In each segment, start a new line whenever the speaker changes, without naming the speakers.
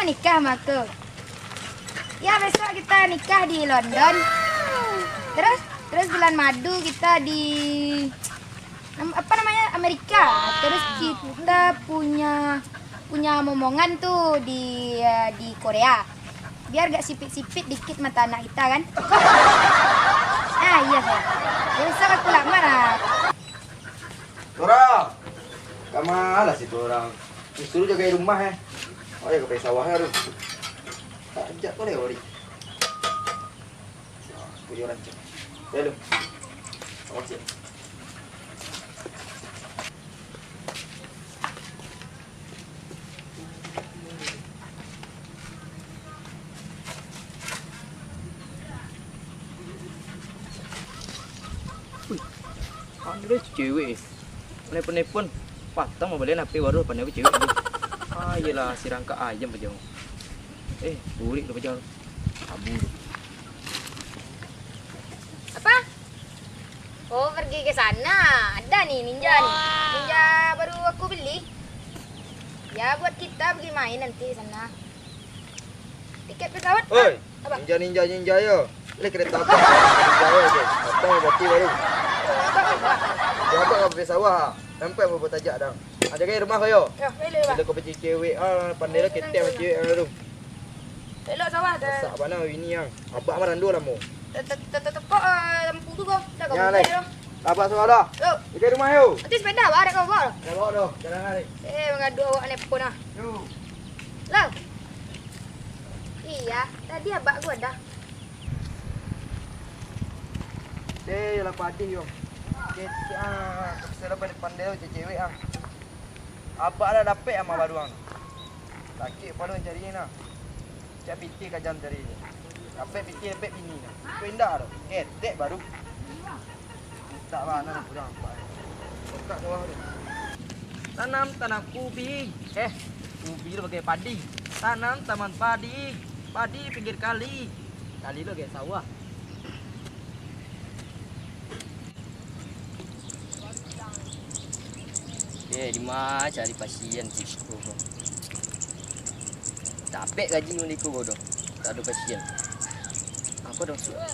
nikah sama aku. Ya besok kita nikah di London. Terus bulan madu kita di apa namanya Amerika. Terus kita punya momongan tuh di Korea. Biar gak sipit-sipit dikit mata anak kita kan. Ah iya saya. Besok aku lamar.
Orang, kat malas itu orang. Disuruh jaga rumah Oh ya ke sawahnya tu. Tak ajak kau leh ori. Punya orang cek. Lalu. Awak cek.
Ada cewek. Penelpon patang mau beliin HP baru pandai cewek ni. Yelah si rangka ayam aja. Burik tu aja. Abu.
Apa? Oh pergi ke sana. Ada nih ninja nih. Ninja baru aku beli. Ya buat kita pergi main nanti sana. Tiket pesawat.
Oi.
Apa?
Ninja ya. Leh kereta apa? Ninja je. Patang bati baru. Jaga kau pergi sawah. Sampai apa buat tajak dah. Ada ke rumah kau yo?
Ya, boleh
Bila kau pergi cewek pandai lah ketek macam cewek tu.
Elok sawah dah.
Masak mana ini yang. Abak marando lah mu.
Kok lampu tu kau. Dah kau
Ya
boleh
leh.
dah.
Abak sawah dah.
Yo,
Pergi rumah yo.
nanti sepeda awak ada kau bawa.
Dah bawa dah. Jalan hari.
Mengadu awak nelpon ah.
Yo.
Lau. Iya, tadi abak gua dah.
Lah padi yo. Selepas pandai cewek Apa ada dapat sama baruang. Sakit pada cari ni nah. Cak piti kajam cari ni. Dapat piti dapat bini nah. Pindah tu. Ketek baru. Tak mana kurang apa. Kokak bawah tu.
Tanam kubi. Kubi tu pakai padi. Tanam taman padi. Padi pinggir kali. Kali tu kayak sawah. Di mana cari pasien tiku. Capek gaji nuliku bodoh. Tak ada pasien. Aku dah suruh.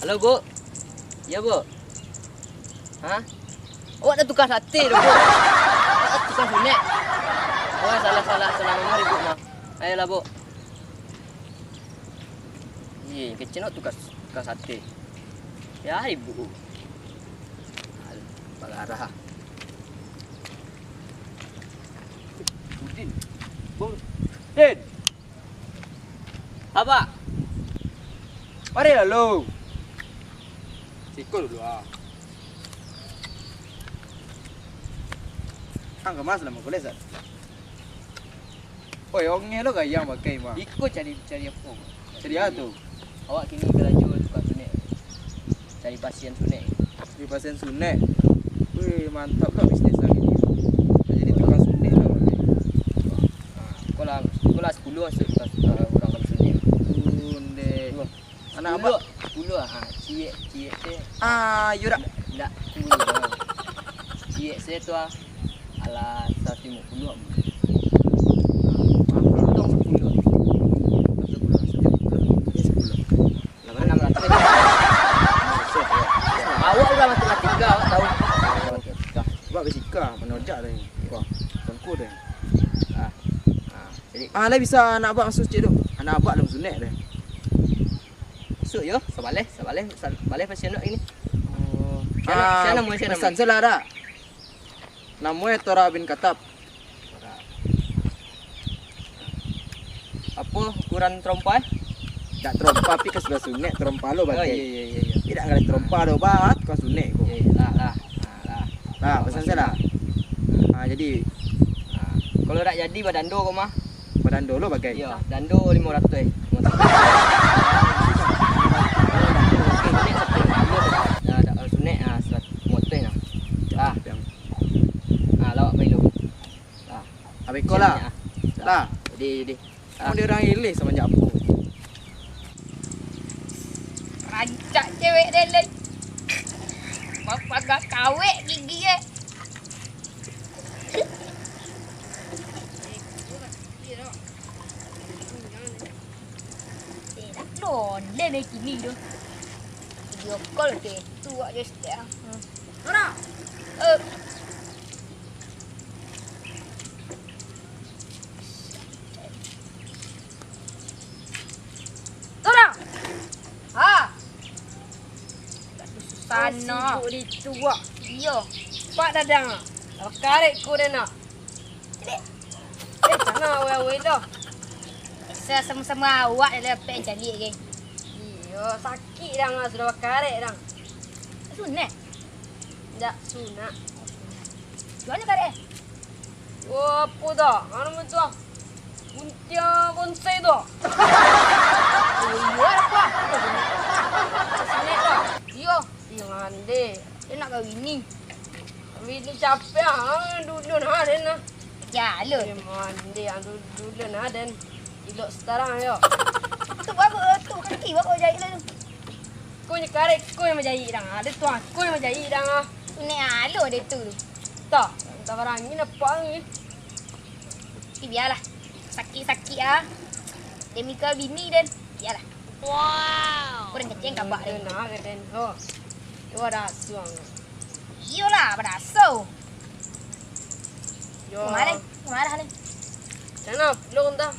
Halo Bu. Ya Bu. Awak dah tukar sate dah Bu. Awak tukar sunek. Oh salah nomor ibu mah. Ayolah Bu. Kecil nak tukar sate. Ya ibu. Pagarah. Udin. Bung. Din. Apa?
Mari lalu. Sikul dulu kemas lah boleh sat. Oi, orangnya lo gayang pakai mah.
Ikut cari apa?
Cari apa tu?
Awak kini kerja tukar sunek. Cari pasien sunek.
Di pasien sunek. Wih, mantap lah bisnes lagi ni. Jadi tukang sunek lah.
Sekolah 10 masuk orang kalau sunek.
Sunde. Anak apa?
10 Ciek tu.
Yurak.
Tak, tunggu. Ciek saya tu ala 150. Potong 10. Awak udah matematika, awak tahu.
Buat fisika, menojak dah ni. Wah, tengku dah.
Jadi
Lah bisa anak abak masuk cik tu. Anak abak dalam sunek dah.
masuk yo, sabaleh pasien nak ini.
Saya
nama.
Pesan salah dah. Namanya Tora bin Katab.
Apa ukuran trompa?
Tak trompa tapi ke sebelah sunek trompa lo
Oh
bagai.
iya.
Tidak ada trompa do bat kau sunek ko.
Lah.
Lah, pesan salah. Jadi
Kalau tak jadi badando kau mah.
badan dulu bagai.
Ya, dando 500. Dah sunek 100 nah. Lawak bailo.
Habis kau lah. Lah.
Jadi.
Mau dia orang ilis sama japu.
Rancak cewek dia leh. Bapak gak kawek gigi Onde make ini tu. Video call ke tu aja setiap. Ora. Ora. Ha. Sana.
Sibuk di tua.
Iyo.
Pak dadang. Karek ku dena. Jangan awal-awal dah.
Sama-sama awak dia lepek jadi geng.
Iyo, sakit dah ngah sudah karek dah.
Sunat.
Tak sunat.
Jualnya kare.
Oh, apa dah? Anu macam buntia bonsai dah.
Iya apa?
Sunat dah.
Iyo.
Iyo ngande.
Dia nak kahwin ni.
Bini capek ah, dulu nah den nah.
Jalo.
Dia mandi yang dulu nah den. Ilok sekarang yo.
Tu bawa tu kaki bawa jahit lah tu.
Kau ni karek kau yang menjahit dah. Ada tuan kau yang menjahit dah.
Ni alo dia tu.
Tak. Tak barang ni apa ni?
Biarlah. Sakit-sakit ah. Demi kau bini dan biarlah. Wow. Kurang kecil kabak dia.
Nah den. Oh. Yo dah suang.
Iyalah, berasa.
Yo.
Kemana ni?
Sana belum dah.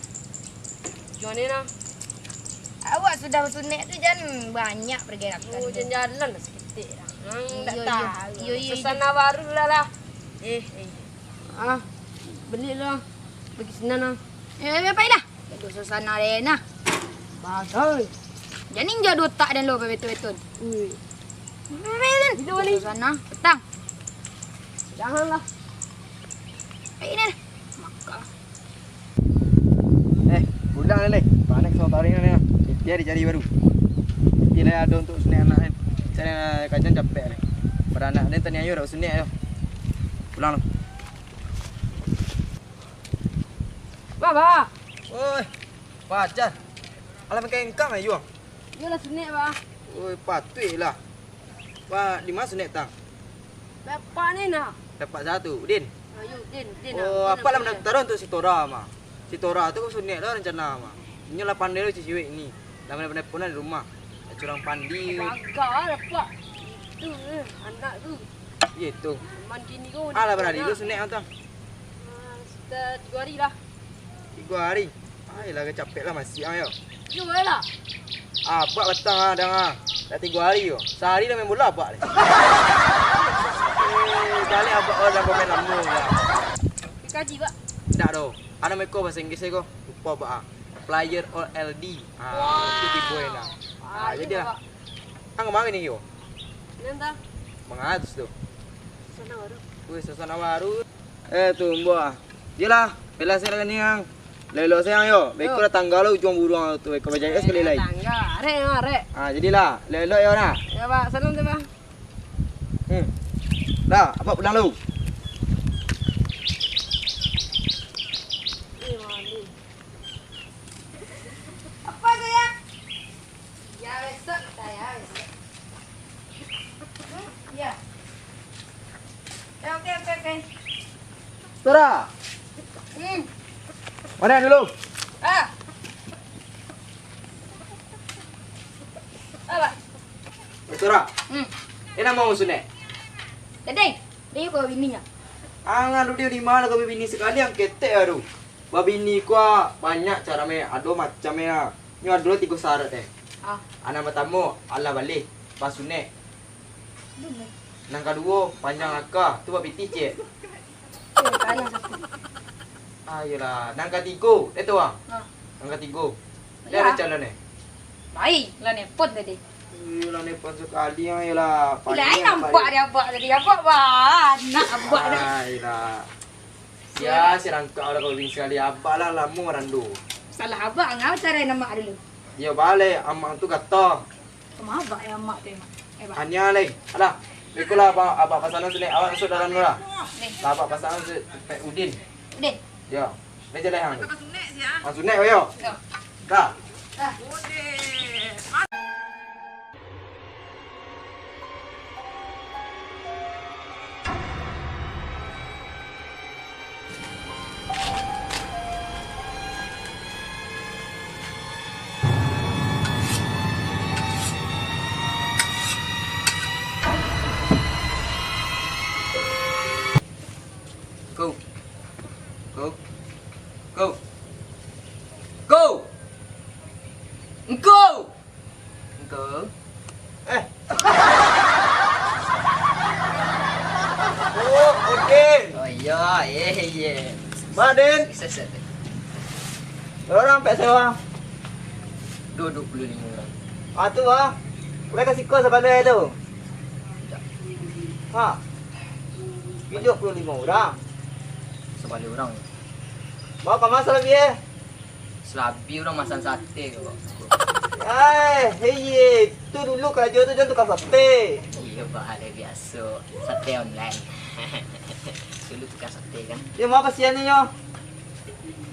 Join nah.
Awak sudah sunat tu jangan banyak pergerakan.
Oh, jalan lah sikit dah. Tak
Yo,
tahu.
yo, yo.
Susana baru lah. Ah, beli lah. Pergi sana nah.
Apa dah? Itu susana rena.
Bagai.
Jangan jauh otak dan lo betul-betul.
Ui.
Bila balik? Susana, petang.
Janganlah.
Ini. Maka.
Pulang dah leh. Panik so tarik ni. Dia dicari baru. Dia ada untuk sunat anak kan. Cari kajian capek ni. Beranak ni tanya ayo dah sunat dah. Pulang lah.
Baba.
Oi. Pacar. Alah makan engkau mai juang.
Yo lah sunat ba.
Oi, patutlah. Wah, di mana sunat tang?
Bapak ni nak.
Dapat satu, Din.
Ayo din.
Oh, apa lah mendaftar untuk si Tora mah. Si Tora tu sunat lah rencana mah. Ini lah pandai lu si cewek ni. Dah pandai pun di rumah. Curang pandi.
Bagai dapat. Tu anak tu.
Ya tu.
Mandi ni kau.
Alah berani lu sunat tang.
Sudah 3 hari lah.
3 hari. Ayolah capek lah masih ayo.
Yo lah.
Apa petang ah dah ah. Dah 3 hari yo. Sehari dah main bola apa ni? Kali apa orang komen lama dah.
Kaji ba.
Tak doh. Ana meko bahasa Inggeris ko. Lupa ba ah. Player or LD. Itu tipe enak. Jadi lah. Ang kemarin ni yo.
Nanda.
Mengatus tu.
Sana baru.
Wih, suasana baru. Tu mbak. Jelah, bela saya ni yang. Lelo sayang yo. Beko dah tanggal lu ujung burung tu. Beko baca sekali lagi.
Tangga. Are.
Jadilah. Lelo yo nah.
Ya ba, salam tu ba.
Dah, apa pulang lu?
Apa tu ya? Ya besok kita ya besok. Ya. Okey.
Tora. Mana dulu?
Ah. Apa?
Tora. Ina mau sunat.
Dedeng, dia kau bininya.
Angan dia di mana kau bini sekali yang ketek baru. Babini ku banyak cara me ado macam me. Ni ada 3 syarat
Ah.
Anak pertama Allah balik pas sunat. Nang kedua panjang akar tu buat piti cek.
Kaya satu.
Ayolah, nang ketiga itu ah. Nang ketiga. Dia
Ya.
ada calon ni.
Baik, lah ni pot tadi.
Ayolah ni pas sekali ayolah.
Lain nampak dia abak tadi. Abak nak abak dah.
Ayolah. Ya, si rangkau lah kau bini sekali. Abang lah lama randu.
Salah abak ngau cara nama dulu.
Dia balik, amak tu kata.
Kemana abak yang mak tu?
Hanya lagi. Alah, ikulah abang pasangan sini. Awak masuk dalam dulu lah.
Ni,
Abang pasangan Udin.
Udin.
Ya. Ni jalan hang.
Kau sunat sia.
Masuk naik yo.
Ya.
Dah.
Udin.
Go. Go. Go. Go. Go. Go.
Oh, okey.
Oh ya,
Madin.
Set.
Orang pek sewa.
25 orang.
Ah tu ah. Boleh kasih kos sebalai tu. Ha. 75 orang.
Sebalik orang.
Bawa ke masa lebih
Selabi orang masak sate ke.
Hei, tu dulu kerja tu jangan tukar sate.
Iya, bahaya biasa. Sate online. Dulu tukar sate kan.
Dia mau kasihan ni yo.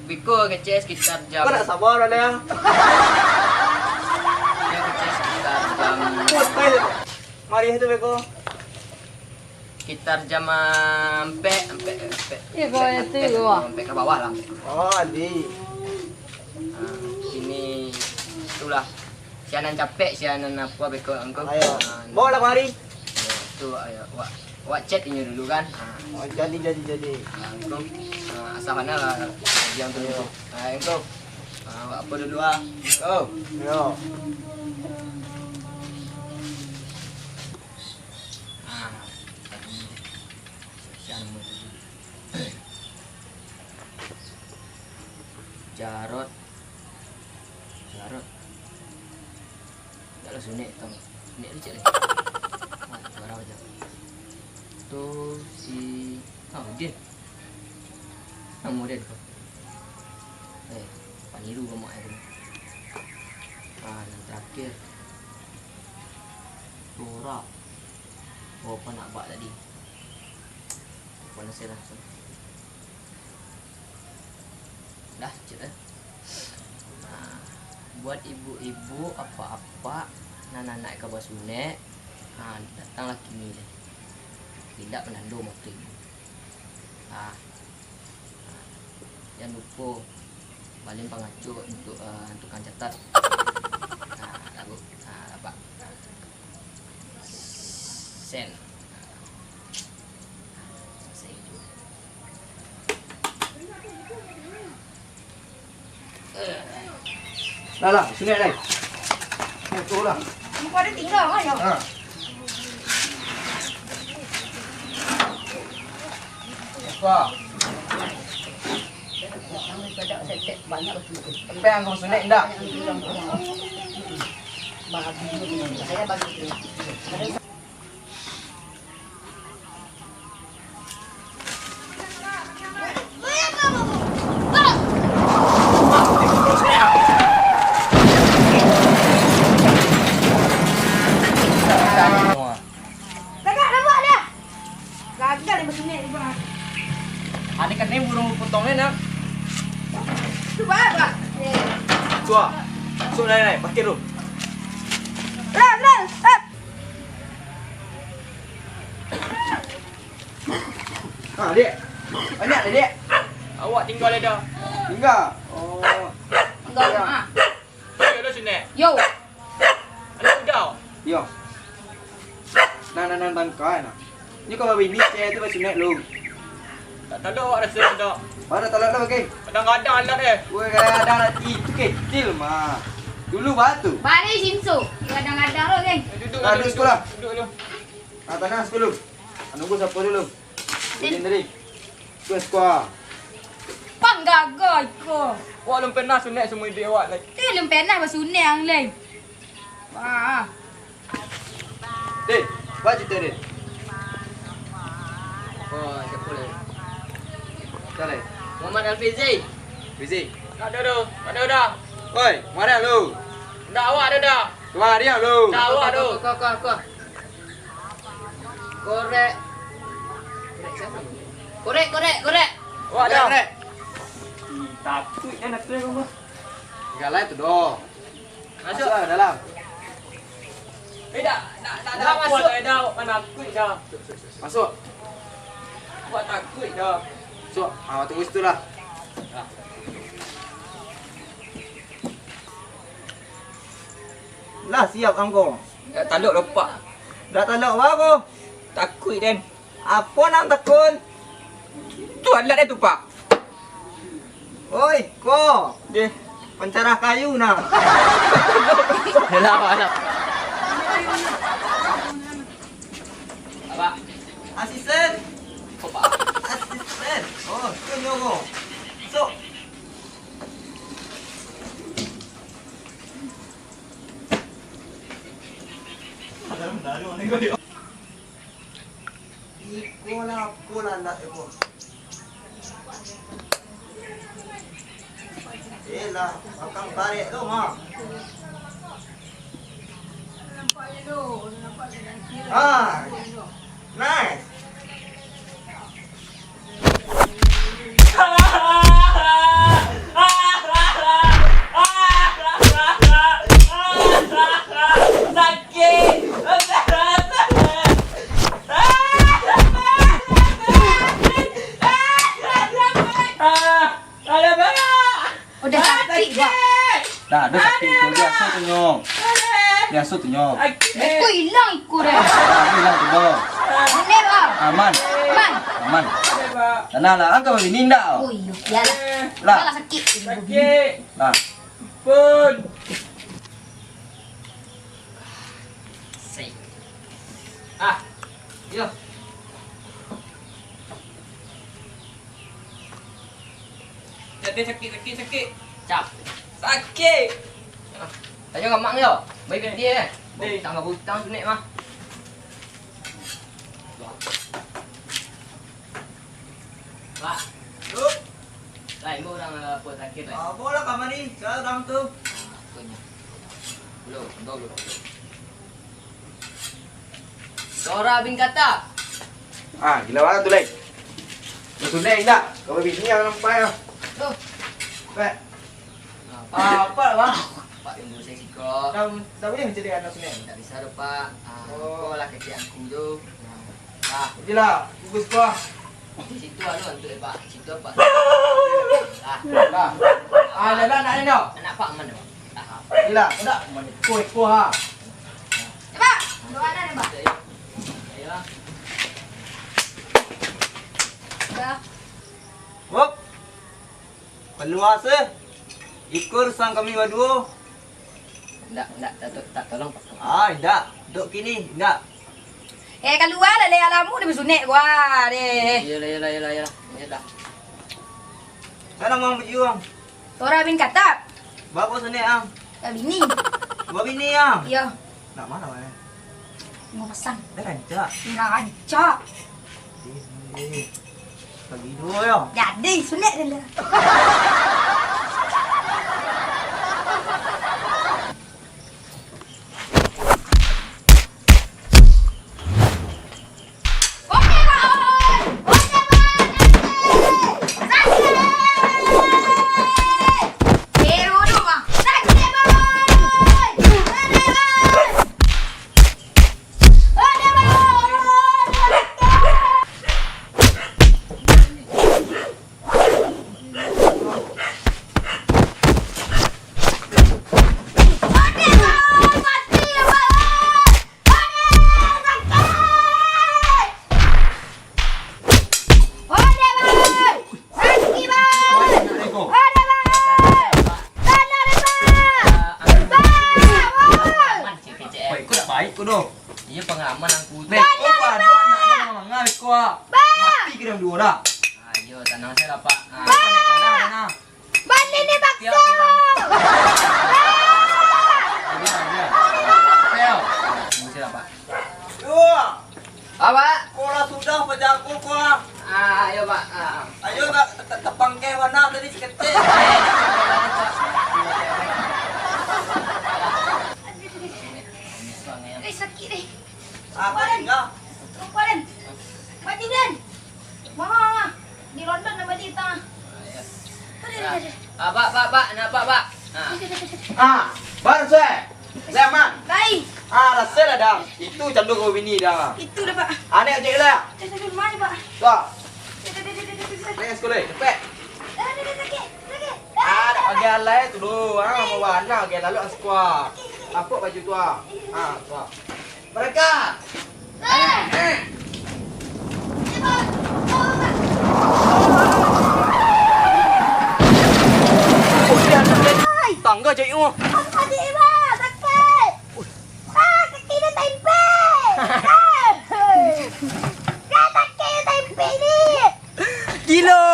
Biko kecil sekitar jam.
Kau nak sabar ada ya.
Dia kecil sekitar jam.
Mari itu beko.
Sekitar jam sampai
Ya, kau itu gua.
sampai ke bawah lah.
Oh, Adi.
Ini itulah. Sianan capek, sianan apa beko engkau.
Ayo. Bawa lah mari.
Tu ayo wak chat ini dulu kan.
Oh, jadi.
Engkau asal mana lah yang tu. Engkau apa dulu ah? Oh.
Yo.
Jarot. Dah sunik tau. Sunik dia cik lagi. Barang aja. Tu si Udin. Nama Udin kau. Paniru kamu air. Yang terakhir. Borak. Oh, apa nak buat tadi? Mana saya dah. Dah, cik dah. Buat ibu-ibu apa-apa nak ke bawah sunek, datanglah kini deh. Tidak menandu motor ibu. Jangan lupa balik pengacu untuk tukang catat. Lagu, apa? Sen.
Lah, sini dah. Tu lah.
Kau ada tinggal kan ya?
Ha. Apa?
Banyak betul.
Sampai yang kau sunek dah.
Saya bagi.
Ani kan ni burung potongnya nak.
Tu apa?
Tua. So naik, pakai tu.
Lang.
Ha, dek. Banyak dah, dek.
Awak tinggal dah.
Tinggal. Oh.
Enggak ah.
Ya dah sini.
Yo.
Anak dah.
Yo. Nan tangkai nak. Ni kau bawa ini cek tu macam nak lu.
Tak tahu awak rasa tak.
Mana tolak dah okey.
Kadang-kadang alat dia.
Weh kadang itu kecil mah. Dulu batu.
Balik Shinsu. Kadang-kadang lo, geng.
Duduk
Duduk sekolah.
Duduk dulu.
Tanah dulu. Nunggu siapa dulu? Udin tadi. Tu sekolah.
Panggagai ko.
Awak belum pernah sunat semua ide awak lagi.
Tu belum pernah bersunat yang lain. Wah.
Dek, buat cerita dek.
Oh, siapa boleh?
Cari.
Muhammad Alfizi.
Busy.
Tak ada dah. Tak ada dah.
Oi, mana lu?
Dah awak ada dah.
Keluar dia lu.
Dah awak tu.
Kau. Korek. Korek.
Awak dah.
Rek.
Takut kan nak kena kau.
Galai tu doh.
Masuk.
Masuk dalam.
Dah masuk. Dah mana takut dah.
Masuk.
Awak takut dah.
Masuk. Ah, tunggu situ lah. Lah siap angko.
Taluk lepak.
Dah talak apa aku?
Takut Dan.
Apa nak takut?
Tu alat tu pak.
Oi, ko. Dia pencerah kayu nah.
Yalah anak. Apa?
Asisten.
Apa?
Asisten. Oh, tu nyogo. So. Iko lah nak iko. Lah, akang tarik tu mah. Ah, nice.
Udah sakit, Pak.
Dah, dah sakit tu biasa tu nyok. Biasa tu nyok.
Ikut hilang ikut dah.
Hilang tu dong.
Ini, Pak.
Aman,
Man.
aman. Tenang lah, angkat babi ninda.
Oh, iya. Yalah.
Lah,
Yalah sakit.
lah.
Pun. Say. Yo. Jadi sakit. Cap. Sakit. Tanya kat mak kau. Baik dia. Butang ke butang tu nek mah. Pak. Look. Lain mo orang apa sakit lain.
Bola kat mana ni? Sekarang tu.
Belum, dulu. Sora bin kata.
Gila mana tu lek? Tu lek tak? Kau babi ni yang nampak ah.
Tu.
Pak.
Apa bang? Pak yang dulu saya sikap.
Dah boleh menjadi anak sini.
Tak bisa dah pak. Kau lah kecil aku tu.
Itulah, bagus kau.
Di situ ada untuk pak. Situ apa?
Dah. Dah nak ni dah.
Anak pak mana?
Gila, dah. Kau ha.
Pak. Doa dah, Pak.
Ayolah.
Dah.
Hop. Peluasa. Ikut sang kami berdua.
Tak tolong pak.
Tidak. Duk kini, tidak.
Keluar lah le alamu dia bersunik gua deh.
Yalah. Yalah.
Sana mau berjuang.
Tora bin Katab.
Bapak sini ang.
Bini.
Babi ni ang.
Ya.
Nak mana mana?
Mau pasang.
Dah rancak.
Rancak.
Bagi dua ya.
Jadi sunik dia lah.
Iya pengalaman aku.
Nek, kau dua anak dia mangal kau. Mati kira dua dah.
Ayo tanang saya lah pak.
Mana?
Bani ni bakso.
Ayo. Tunggu saya lah pak.
Dua.
Apa?
Kau lah sudah berjago kau.
Ayo pak.
Ayo tak tepang ke mana tadi sekecil.
Sakit deh.
Apa tinggal?
Kumparan. Mati dan. Mama. Di London nama dia tah.
Pak, nak pak.
Baru saya. Zaman.
Baik.
Rasa dah dah. Itu candu kau bini dah.
Itu dah, Pak.
Anek aje lah.
Sakit mana, Pak?
Tuh.
Sakit.
Anek sekolah, cepet.
Sakit.
Nak bagi alai tu dulu. Mau warna bagi lalu askuah. Apa baju tu tuah. Berkat.
Eh.
lah cari rumah.
Adik Iwan, sakit. Kaki dia tempe. Kan kaki dia tempe ni.
Gila.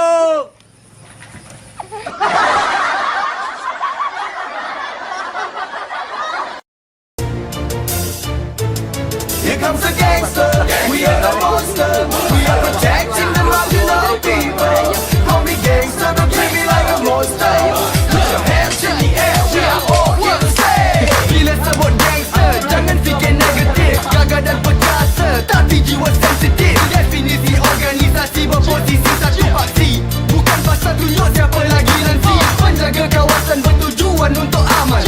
Here comes the gangster, we are the monster. We are protecting the marginal people. Call me gangster, don't treat me like a monster. Put your hands in the air, we are all here to stay. Bila sebut gangster, jangan fikir negatif. Gagah dan perkasa, tapi jiwa sensitif. Definisi organisasi berposisi satu paksi. Bukan pasal tunjuk siapa lagi nanti. Penjaga kawasan bertujuan untuk aman.